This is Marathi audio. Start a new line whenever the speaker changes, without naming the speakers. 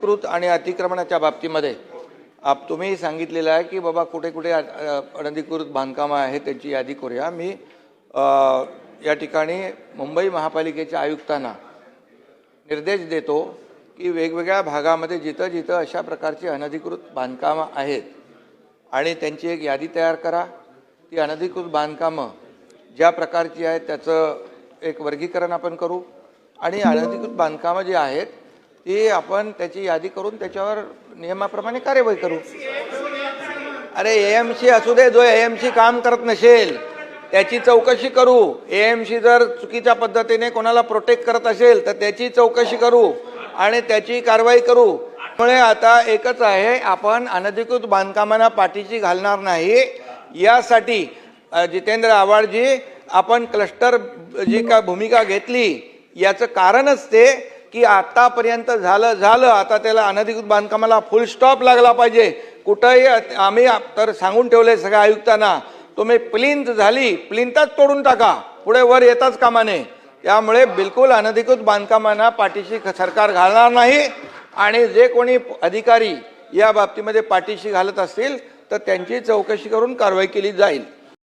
अनधिकृत आणि अतिक्रमणाच्या बाबतीमध्ये तुम्ही सांगितलेलं आहे की बाबा कुठे कुठे अनधिकृत बांधकामं आहेत त्याची यादी करूया। मी या ठिकाणी मुंबई महापालिकेच्या आयुक्तांना निर्देश देतो की वेगवेगळ्या भागामध्ये जिथं जिथं अशा प्रकारची अनधिकृत बांधकामं आहेत आणि त्यांची एक यादी तयार करा। ती अनधिकृत बांधकामं ज्या प्रकारची आहेत त्याचं एक वर्गीकरण आपण करू आणि अनधिकृत बांधकामं जी आहेत ती आपण त्याची यादी करून त्याच्यावर नियमाप्रमाणे कार्यवाही करू। अरे एएमसी असू दे, जो एएमसी काम करत नसेल त्याची चौकशी करू। एएमसी जर चुकीच्या पद्धतीने कोणाला प्रोटेक्ट करत असेल तर त्याची चौकशी करू आणि त्याची कारवाई करू। त्यामुळे आता एकच आहे, आपण अनधिकृत बांधकामांना पाठीशी घालणार नाही। यासाठी जितेंद्र आव्हाडजी आपण क्लस्टर जी का भूमिका घेतली याचं कारणच ते की आतापर्यंत झालं आता त्याला अनधिकृत बांधकामाला फुल स्टॉप लागला पाहिजे। कुठंही आम्ही तर सांगून ठेवले सगळ्या आयुक्तांना, तुम्ही प्लिंथ झाली प्लिंथच तोडून टाका, पुढे वर येताच कामा नये। त्यामुळे बिलकुल अनधिकृत बांधकामांना पाठीशी सरकार घालणार नाही आणि जे कोणी अधिकारी या बाबतीमध्ये पाठीशी घालत असतील तर त्यांची चौकशी करून कारवाई केली जाईल।